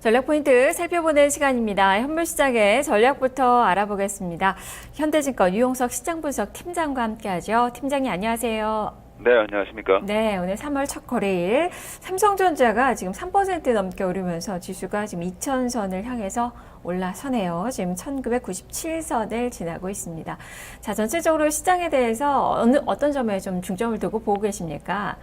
전략 포인트 살펴보는 시간입니다. 현물시장의 전략부터 알아보겠습니다. 현대증권 유용석 시장분석 팀장과 함께하죠. 팀장님 안녕하세요. 네, 안녕하십니까. 네, 오늘 3월 첫 거래일 삼성전자가 지금 3% 넘게 오르면서 지수가 지금 2000선을 향해서 올라서네요. 지금 1997선을 지나고 있습니다. 자, 전체적으로 시장에 대해서 어떤 점에 좀 중점을 두고 보고 계십니까?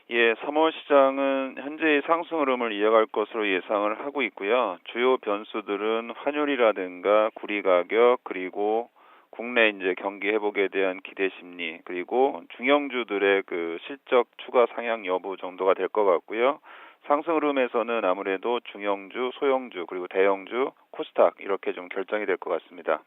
예, 3월 시장은 현재의 상승 흐름을 이어갈 것으로 예상을 하고 있고요. 주요 변수들은 환율이라든가 구리 가격, 그리고 국내 이제 경기 회복에 대한 기대 심리, 그리고 중형주들의 그 실적 추가 상향 여부 정도가 될 것 같고요. 상승 흐름에서는 아무래도 중형주, 소형주, 그리고 대형주, 코스닥 이렇게 좀 결정이 될 것 같습니다.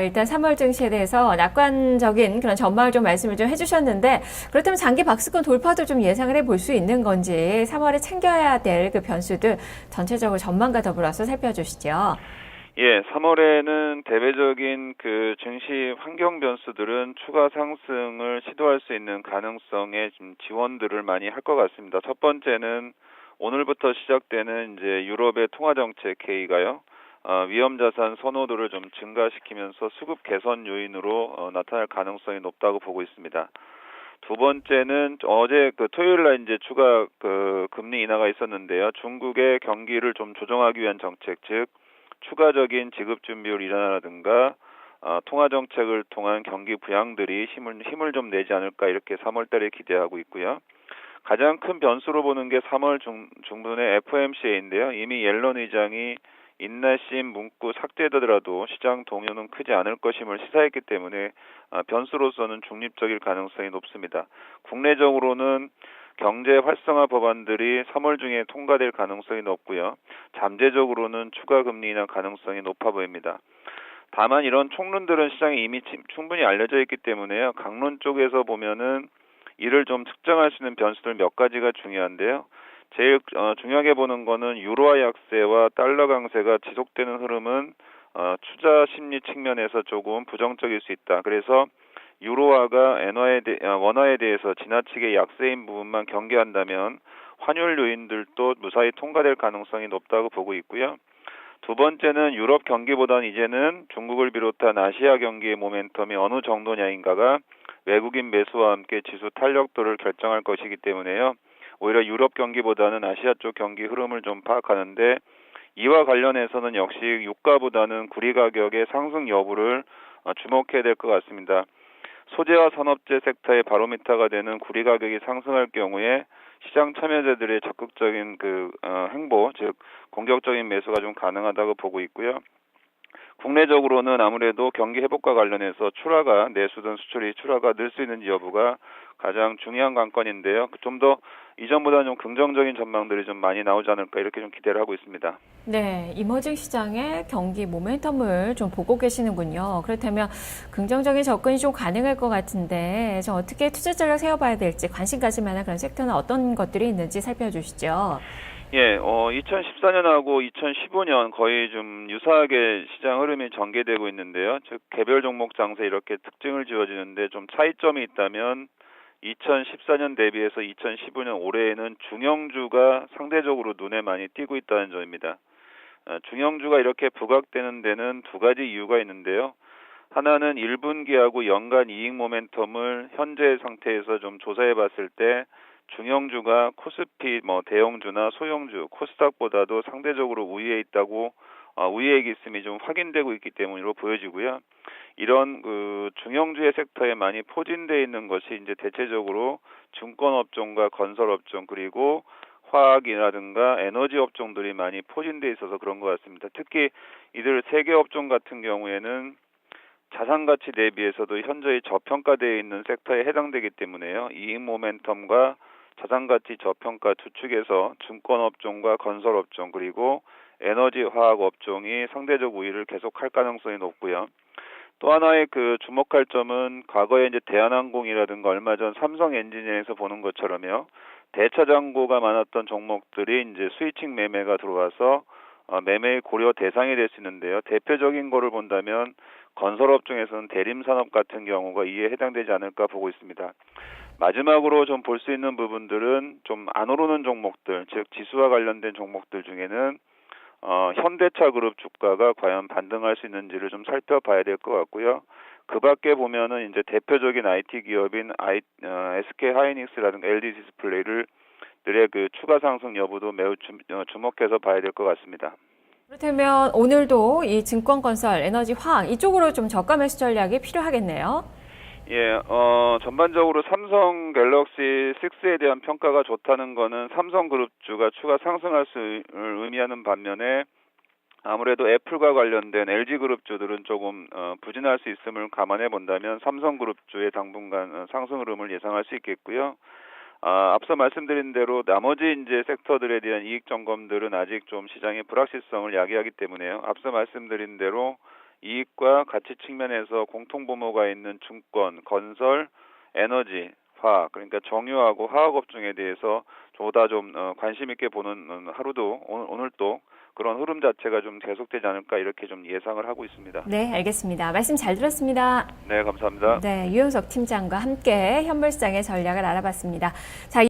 일단 3월 증시에 대해서 낙관적인 그런 전망을 좀 말씀을 좀 해주셨는데, 그렇다면 장기 박스권 돌파도 좀 예상을 해볼 수 있는 건지 3월에 챙겨야 될 그 변수들 전체적으로 전망과 더불어서 살펴주시죠. 예, 3월에는 대외적인 그 증시 환경 변수들은 추가 상승을 시도할 수 있는 가능성에 좀 지원들을 많이 할 것 같습니다. 첫 번째는 오늘부터 시작되는 이제 유럽의 통화정책 회의가요. 위험자산 선호도를 좀 증가시키면서 수급 개선 요인으로 나타날 가능성이 높다고 보고 있습니다. 두 번째는 어제 그 토요일 날 이제 추가 그 금리 인하가 있었는데요. 중국의 경기를 좀 조정하기 위한 정책, 즉 추가적인 지급 준비율 인하라든가 통화 정책을 통한 경기 부양들이 힘을 좀 내지 않을까 이렇게 3월 달에 기대하고 있고요. 가장 큰 변수로 보는 게 3월 중순의 FOMC인데요. 이미 옐런 의장이 인내심 문구 삭제되더라도 시장 동요는 크지 않을 것임을 시사했기 때문에 변수로서는 중립적일 가능성이 높습니다. 국내적으로는 경제 활성화 법안들이 3월 중에 통과될 가능성이 높고요. 잠재적으로는 추가 금리 인하 가능성이 높아 보입니다. 다만 이런 총론들은 시장에 이미 충분히 알려져 있기 때문에요. 강론 쪽에서 보면은 이를 좀 측정할 수 있는 변수들 몇 가지가 중요한데요. 제일 중요하게 보는 거는 유로화 약세와 달러 강세가 지속되는 흐름은 투자 심리 측면에서 조금 부정적일 수 있다. 그래서 유로화가 원화에 대해서 지나치게 약세인 부분만 경계한다면 환율 요인들도 무사히 통과될 가능성이 높다고 보고 있고요. 두 번째는 유럽 경기보다는 이제는 중국을 비롯한 아시아 경기의 모멘텀이 어느 정도냐인가가 외국인 매수와 함께 지수 탄력도를 결정할 것이기 때문에요. 오히려 유럽 경기보다는 아시아 쪽 경기 흐름을 좀 파악하는데 이와 관련해서는 역시 유가보다는 구리 가격의 상승 여부를 주목해야 될 것 같습니다. 소재와 산업재 섹터의 바로미터가 되는 구리 가격이 상승할 경우에 시장 참여자들의 적극적인 행보, 즉 공격적인 매수가 좀 가능하다고 보고 있고요. 국내적으로는 아무래도 경기 회복과 관련해서 내수든 수출이 출하가 늘 수 있는지 여부가 가장 중요한 관건인데요. 좀 더 이전보다는 좀 긍정적인 전망들이 좀 많이 나오지 않을까 이렇게 좀 기대를 하고 있습니다. 네, 이머징 시장의 경기 모멘텀을 좀 보고 계시는군요. 그렇다면 긍정적인 접근이 좀 가능할 것 같은데, 좀 어떻게 투자 전략 세워봐야 될지 관심 가질 만한 그런 섹터는 어떤 것들이 있는지 살펴주시죠. 예, 2014년하고 2015년 거의 좀 유사하게 시장 흐름이 전개되고 있는데요. 즉 개별 종목 장세 이렇게 특징을 지어지는데 좀 차이점이 있다면 2014년 대비해서 2015년 올해에는 중형주가 상대적으로 눈에 많이 띄고 있다는 점입니다. 중형주가 이렇게 부각되는 데는 두 가지 이유가 있는데요. 하나는 1분기하고 연간 이익 모멘텀을 현재 상태에서 좀 조사해 봤을 때 중형주가 코스피, 대형주나 소형주, 코스닥보다도 상대적으로 우위에 있음이 좀 확인되고 있기 때문으로 보여지고요. 이런 중형주의 섹터에 많이 포진되어 있는 것이 이제 대체적으로 증권업종과 건설업종 그리고 화학이라든가 에너지 업종들이 많이 포진되어 있어서 그런 것 같습니다. 특히 이들 세 개 업종 같은 경우에는 자산 가치 대비해서도 현저히 저평가되어 있는 섹터에 해당되기 때문에요. 이익 모멘텀과 자산 가치 저평가 두 축에서 증권업종과 건설업종 그리고 에너지 화학 업종이 상대적 우위를 계속할 가능성이 높고요. 또 하나의 주목할 점은 과거에 이제 대한항공이라든가 얼마 전 삼성 엔지니어링에서 보는 것처럼요. 대차 잔고가 많았던 종목들이 이제 스위칭 매매가 들어와서 매매의 고려 대상이 될 수 있는데요. 대표적인 거를 본다면 건설업종에서는 대림산업 같은 경우가 이에 해당되지 않을까 보고 있습니다. 마지막으로 좀 볼 수 있는 부분들은 좀 안 오르는 종목들, 즉 지수와 관련된 종목들 중에는 현대차 그룹 주가가 과연 반등할 수 있는지를 좀 살펴봐야 될 것 같고요. 그 밖에 보면은 이제 대표적인 IT 기업인 SK 하이닉스라든가 LG 디스플레이를 들의 그 추가 상승 여부도 매우 주목해서 봐야 될 것 같습니다. 그렇다면 오늘도 이 증권건설, 에너지, 화학 이쪽으로 좀 저가 매수 전략이 필요하겠네요. 예, 전반적으로 삼성 갤럭시 6에 대한 평가가 좋다는 거는 삼성그룹주가 추가 상승할 수를 의미하는 반면에 아무래도 애플과 관련된 LG그룹주들은 조금 부진할 수 있음을 감안해 본다면 삼성그룹주의 당분간 상승 흐름을 예상할 수 있겠고요. 앞서 말씀드린 대로 나머지 이제 섹터들에 대한 이익 점검들은 아직 좀 시장의 불확실성을 야기하기 때문에요. 앞서 말씀드린 대로 이익과 가치 측면에서 공통분모가 있는 증권, 건설, 에너지, 화학, 그러니까 정유하고 화학업종에 대해서 보다 좀 관심 있게 보는 하루도 오늘도 그런 흐름 자체가 좀 계속되지 않을까 이렇게 좀 예상을 하고 있습니다. 네, 알겠습니다. 말씀 잘 들었습니다. 네, 감사합니다. 네, 유영석 팀장과 함께 현물상의 전략을 알아봤습니다. 자,